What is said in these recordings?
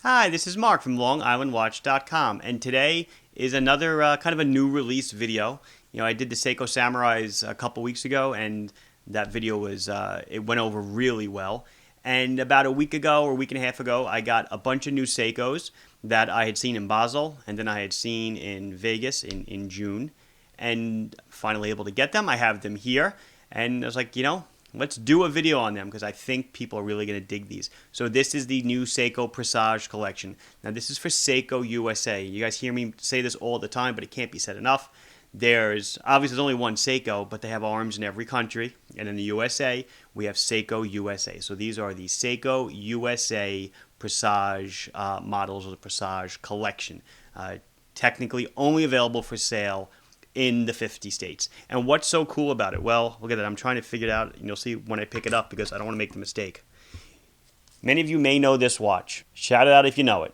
Hi, this is Mark from LongIslandWatch.com, and today is another kind of a new release video. I did the Seiko Samurais a couple weeks ago, and that video it went over really well. And about a week ago or a week and a half ago, I got a bunch of new Seikos that I had seen in Basel, and then I had seen in Vegas in June, and finally able to get them. I have them here, and I was like, let's do a video on them because I think people are really going to dig these. So this is the new Seiko Presage collection. Now this is for Seiko USA. You guys hear me say this all the time, but it can't be said enough. There's only one Seiko, but they have arms in every country. And in the USA, we have Seiko USA. So these are the Seiko USA Presage models, or the Presage collection. Technically only available for sale in the 50 states. And what's so cool about it? Well, look at that. I'm trying to figure it out, and you'll see when I pick it up because I don't want to make the mistake. Many of you may know this watch. Shout it out if you know it.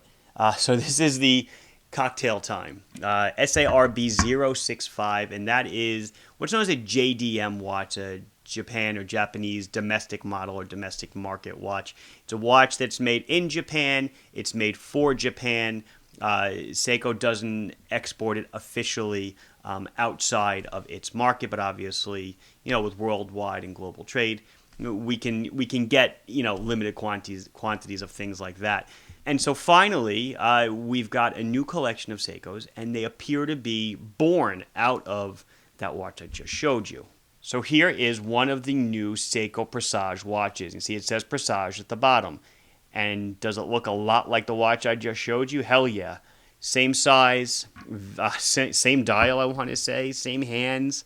So this is the Cocktail Time, SARB065, and that is what's known as a JDM watch, a Japan or Japanese domestic model or domestic market watch. It's a watch that's made in Japan. It's made for Japan. Seiko doesn't export it officially outside of its market, but obviously, with worldwide and global trade, we can get limited quantities of things like that. And so finally, we've got a new collection of Seikos, and they appear to be born out of that watch I just showed you. So here is one of the new Seiko Presage watches. You see it says Presage at the bottom. And does it look a lot like the watch I just showed you? Hell yeah. Same size, same dial, I want to say, same hands.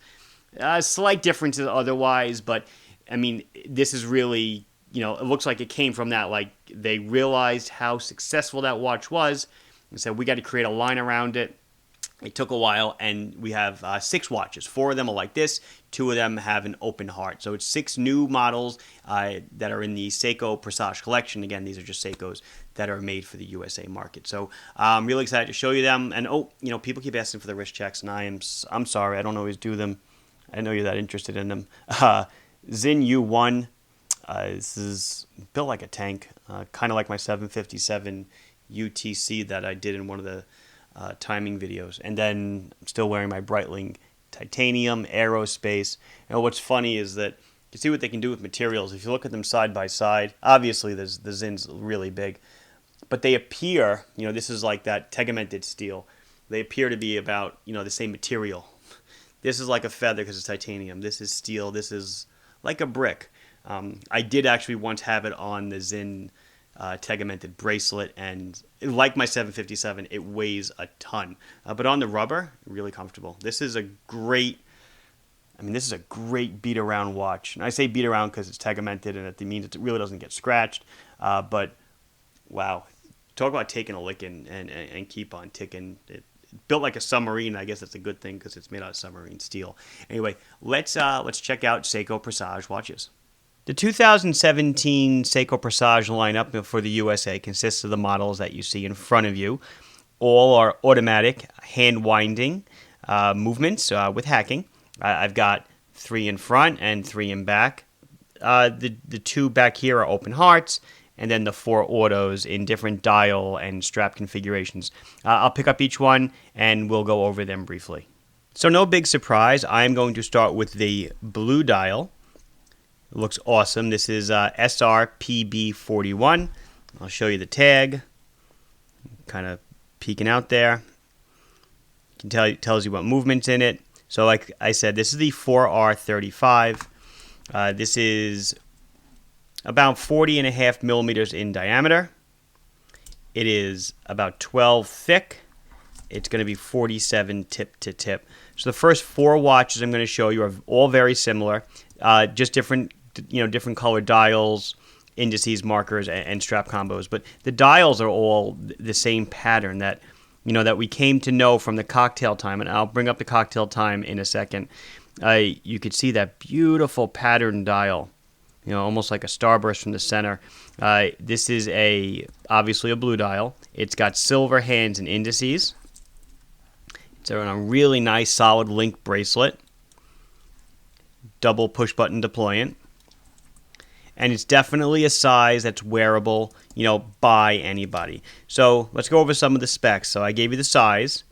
Slight differences otherwise, but I mean, this is really, it looks like it came from that. Like, they realized how successful that watch was and said, we got to create a line around it. It took a while, and we have 6 watches. 4 of them are like this. 2 of them have an open heart. So it's 6 new models that are in the Seiko Presage collection. Again, these are just Seikos that are made for the USA market. So I'm really excited to show you them. And people keep asking for the wrist checks, and I'm sorry, I don't always do them. I know you're that interested in them. Zin U1. This is built like a tank, kind of like my 757 UTC that I did in one of the timing videos. And then I'm still wearing my Breitling titanium aerospace. And what's funny is that you see what they can do with materials. If you look at them side by side, obviously the Zin's really big, but they appear, this is like that tegmented steel. They appear to be about, the same material. This is like a feather because it's titanium. This is steel. This is like a brick. I did actually once have it on the Zin tegmented bracelet, and like my 757, it weighs a ton. But on the rubber, really comfortable. This is a great beat around watch. And I say beat around because it's tegmented, and it means it really doesn't get scratched. But wow, talk about taking a licking and keep on ticking. It built like a submarine. I guess that's a good thing because it's made out of submarine steel. Anyway, let's check out Seiko Presage watches. The 2017 Seiko Presage lineup for the USA consists of the models that you see in front of you. All are automatic hand-winding movements with hacking. I've got 3 in front and 3 in back. The 2 back here are open hearts, and then the 4 autos in different dial and strap configurations. I'll pick up each one, and we'll go over them briefly. So no big surprise, I'm going to start with the blue dial. It looks awesome. This is SRPB41. I'll show you the tag. Kind of peeking out there. Tells you what movement's in it. So like I said, this is the 4R35. This is about 40.5 millimeters in diameter. It is about 12 thick. It's going to be 47 tip to tip. So the first 4 watches I'm going to show you are all very similar, just different colored dials, indices, markers, and strap combos. But the dials are all the same pattern that we came to know from the Cocktail Time, and I'll bring up the Cocktail Time in a second. You could see that beautiful pattern dial, almost like a starburst from the center. This is obviously a blue dial. It's got silver hands and indices. It's on a really nice solid link bracelet. Double push button deployant. and it's definitely a size that's wearable, by anybody. So let's go over some of the specs. So I gave you the size.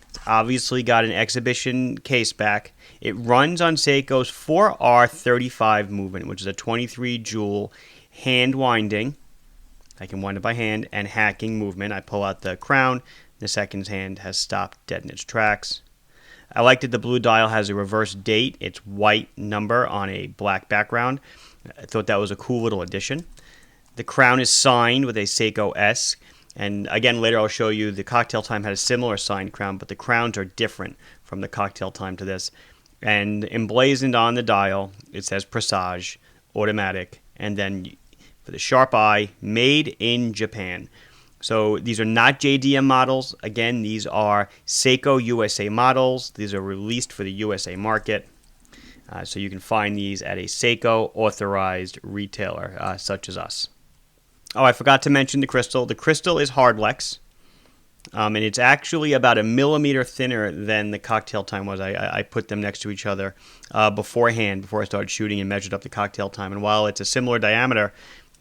It's obviously got an exhibition case back. It runs on Seiko's 4R35 movement, which is a 23 jewel hand winding. I can wind it by hand, and hacking movement. I pull out the crown. The second hand has stopped dead in its tracks. I like that the blue dial has a reverse date. It's white number on a black background. I thought that was a cool little addition. The crown is signed with a Seiko S. And again, later I'll show you the Cocktail Time had a similar signed crown, but the crowns are different from the Cocktail Time to this. And emblazoned on the dial, it says Presage, automatic, and then for the sharp eye, made in Japan. So these are not JDM models. Again, these are Seiko USA models. These are released for the USA market. So you can find these at a Seiko authorized retailer such as us. Oh, I forgot to mention the crystal. The crystal is Hardlex, and it's actually about 1 millimeter thinner than the Cocktail Time was. I put them next to each other beforehand, before I started shooting, and measured up the Cocktail Time. And while it's a similar diameter,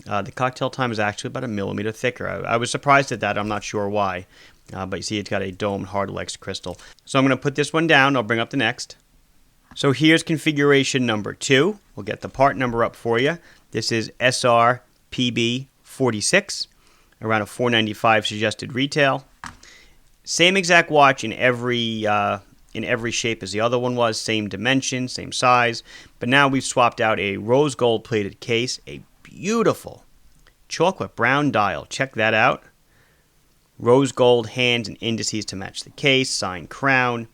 the Cocktail Time is actually about 1 millimeter thicker. I was surprised at that. I'm not sure why. But you see it's got a domed Hardlex crystal. So I'm going to put this one down. I'll bring up the next. So here's configuration number 2. We'll get the part number up for you. This is SRPB46, around a $495 suggested retail. Same exact watch in every shape as the other one was. Same dimension, same size. But now we've swapped out a rose gold plated case, a beautiful chocolate brown dial. Check that out. Rose gold hands and indices to match the case. Signed crown.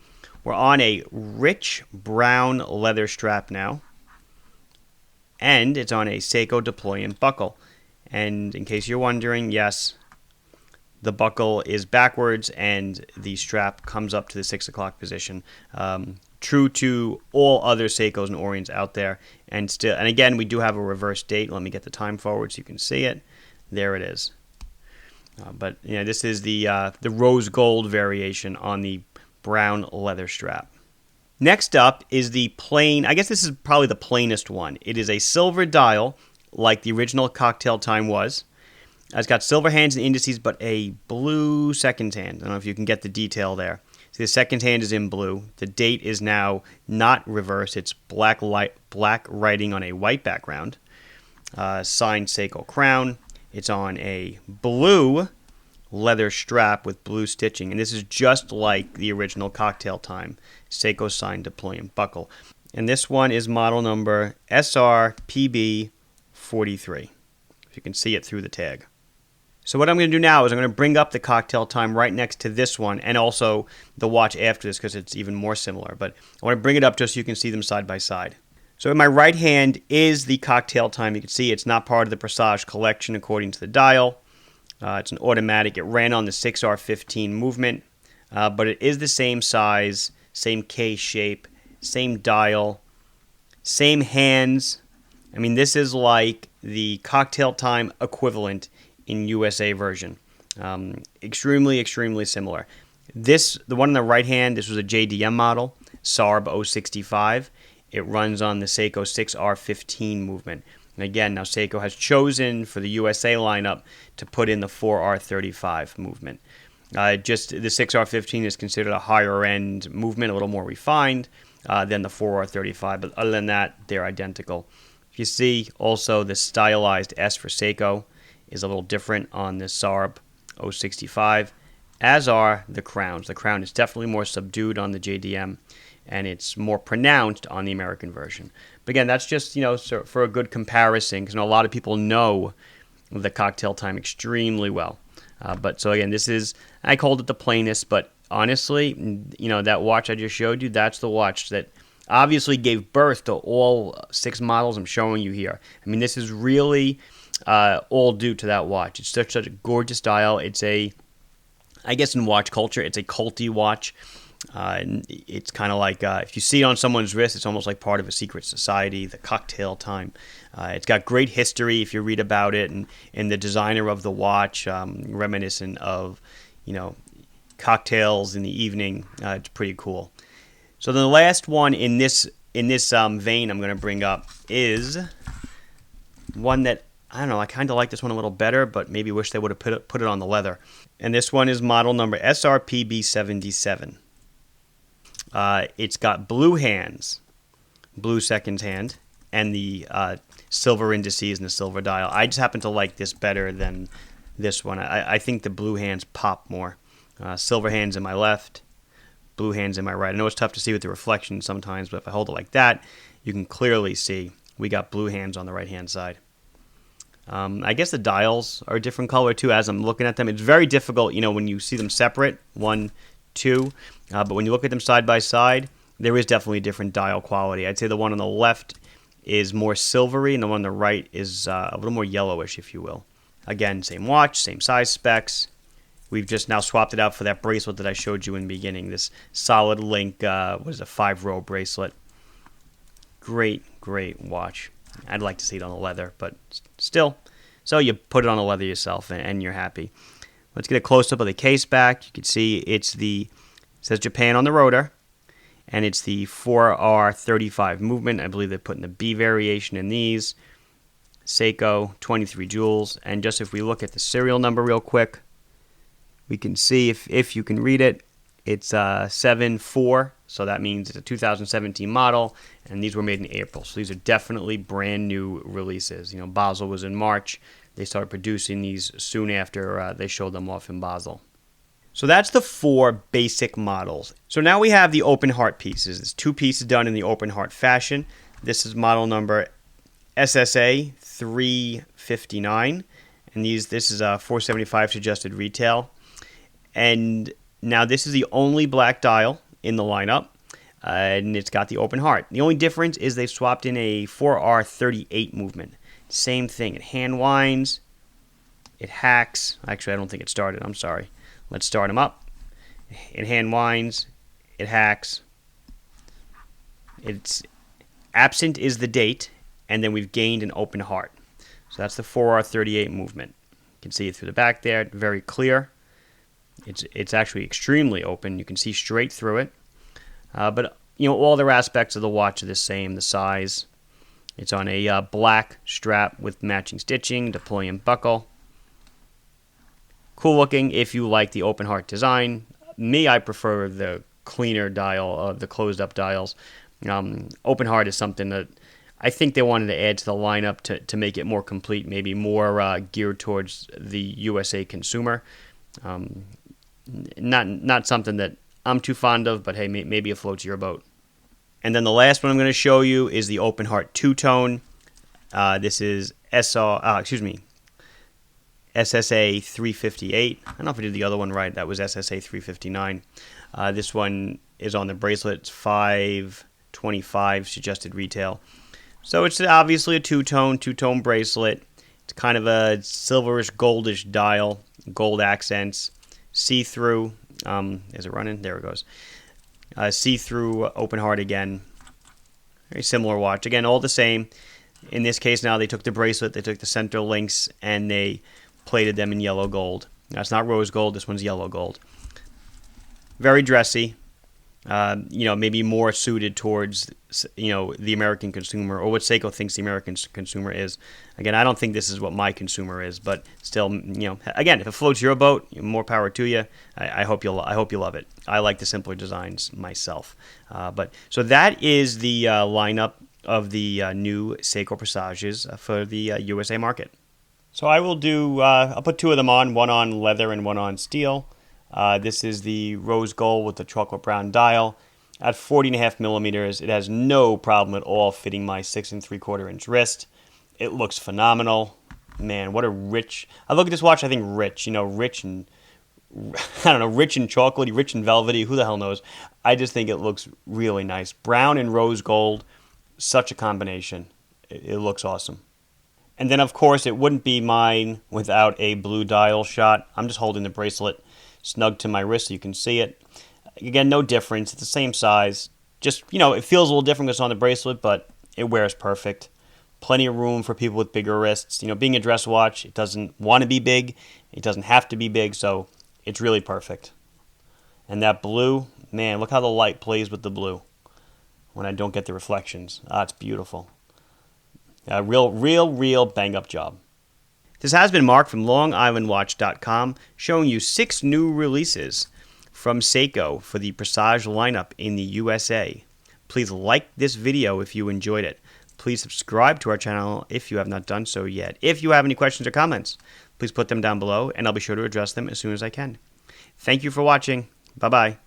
We're on a rich brown leather strap now. And it's on a Seiko deployant buckle. And in case you're wondering, yes, the buckle is backwards and the strap comes up to the 6 o'clock position. True to all other Seikos and Orients out there. And again, we do have a reverse date. Let me get the time forward so you can see it. There it is. But this is the rose gold variation on the brown leather strap. Next up is the plain, I guess this is probably the plainest one. It is a silver dial, like the original Cocktail Time was. It's got silver hands and indices, but a blue second hand. I don't know if you can get the detail there. See, the second hand is in blue. The date is now not reversed. It's black writing on a white background. Signed Seiko crown. It's on a blue leather strap with blue stitching. And this is just like the original Cocktail Time Seiko signed deployant buckle. And this one is model number SRPB43. If you can see it through the tag. So what I'm going to do now is I'm going to bring up the Cocktail Time right next to this one, and also the watch after this because it's even more similar. But I want to bring it up just so you can see them side by side. So in my right hand is the Cocktail Time. You can see it's not part of the Presage collection according to the dial. It's an automatic. It ran on the 6R15 movement, but it is the same size, same case shape, same dial, same hands. I mean, this is like the Cocktail Time equivalent in USA version. Extremely, extremely similar. The one on the right hand, this was a JDM model, SARB 065. It runs on the Seiko 6R15 movement. And again, now Seiko has chosen for the USA lineup to put in the 4R35 movement. Just the 6R15 is considered a higher end movement, a little more refined than the 4R35. But other than that, they're identical. You see also the stylized S for Seiko is a little different on the SARB 065, as are the crowns. The crown is definitely more subdued on the JDM, and it's more pronounced on the American version. But again, that's just, for a good comparison, because a lot of people know the Cocktail Time extremely well. But so again, I called it the plainest, but honestly, that watch I just showed you, that's the watch that obviously gave birth to all 6 models I'm showing you here. I mean, this is really all due to that watch. It's such a gorgeous dial. It's I guess in watch culture, it's a culty watch. It's kind of like if you see it on someone's wrist, it's almost like part of a secret society, the Cocktail Time. It's got great history if you read about it, and the designer of the watch, reminiscent of, cocktails in the evening. It's pretty cool. So the last one in this vein I'm going to bring up is one that, I don't know, I kind of like this one a little better, but maybe wish they would have put it on the leather. And this one is model number SRPB77. It's got blue hands, blue seconds hand, and the silver indices and the silver dial. I just happen to like this better than this one. I think the blue hands pop more. Silver hands in my left, blue hands in my right. I know it's tough to see with the reflection sometimes, but if I hold it like that, you can clearly see we got blue hands on the right-hand side. I guess the dials are a different color too as I'm looking at them. It's very difficult, when you see them separate, 1, 2, but when you look at them side by side, there is definitely a different dial quality. I'd say the one on the left is more silvery and the one on the right is a little more yellowish, if you will. Again, same watch, same size specs. We've just now swapped it out for that bracelet that I showed you in the beginning, this solid link, 5-row bracelet. Great watch. I'd like to see it on the leather, but still. So you put it on the leather yourself and you're happy. Let's get a close-up of the case back. You can see it says Japan on the rotor, and it's the 4R35 movement. I believe they're putting the B variation in these. Seiko, 23 jewels. And just if we look at the serial number real quick, we can see, if you can read it, it's 74, so that means it's a 2017 model, and these were made in April. So these are definitely brand new releases. Basel was in March. They started producing these soon after they showed them off in Basel. So that's the 4 basic models. So now we have the open heart pieces. There's 2 pieces done in the open heart fashion. This is model number SSA 359, and this is $475 suggested retail. And now this is the only black dial in the lineup, and it's got the open heart. The only difference is they've swapped in a 4R38 movement. Same thing. It hand winds, it hacks. Actually, I don't think it started. I'm sorry. Let's start them up. It hand winds, it hacks. It's absent is the date, and then we've gained an open heart. So that's the 4R38 movement. You can see it through the back there, very clear. It's actually extremely open. You can see straight through it. But all the aspects of the watch are the same. The size. It's on a black strap with matching stitching, deploying buckle. Cool looking if you like the open heart design. Me, I prefer the cleaner dial, the closed up dials. Open heart is something that I think they wanted to add to the lineup to make it more complete, maybe more geared towards the USA consumer. Not something that I'm too fond of, but hey, maybe it floats your boat. And then the last one I'm going to show you is the open heart two-tone. This is SSA 358. I don't know if I did the other one right. That was SSA 359. This one is on the bracelet. It's $525 suggested retail. So it's obviously a two-tone bracelet. It's kind of a silverish, goldish dial, gold accents, see-through. Is it running? There it goes. See-through open heart again. Very similar watch. Again, all the same. In this case now, they took the bracelet, they took the center links, and they plated them in yellow gold. That's not rose gold. This one's yellow gold. Very dressy. Maybe more suited towards, the American consumer, or what Seiko thinks the American consumer is. Again, I don't think this is what my consumer is, but still, again, if it floats your boat, more power to you. I hope you love it. I like the simpler designs myself. So that is the lineup of the new Seiko Presages for the USA market. So I will I'll put 2 of them on, one on leather and one on steel. This is the rose gold with the chocolate brown dial. At 40.5 millimeters, it has no problem at all fitting my 6 3/4 inch wrist. It looks phenomenal. Man, what a rich... I look at this watch, I think rich. Rich and... I don't know, rich and chocolatey, rich and velvety. Who the hell knows? I just think it looks really nice. Brown and rose gold, such a combination. It looks awesome. And then, of course, it wouldn't be mine without a blue dial shot. I'm just holding the bracelet snug to my wrist so you can see it. Again, no difference. It's the same size. Just, it feels a little different because it's on the bracelet, but it wears perfect. Plenty of room for people with bigger wrists. Being a dress watch, it doesn't want to be big. It doesn't have to be big, so it's really perfect. And that blue, man, look how the light plays with the blue when I don't get the reflections. It's beautiful. A real bang-up job. This has been Mark from LongIslandWatch.com showing you 6 new releases from Seiko for the Presage lineup in the USA. Please like this video if you enjoyed it. Please subscribe to our channel if you have not done so yet. If you have any questions or comments, please put them down below and I'll be sure to address them as soon as I can. Thank you for watching. Bye-bye.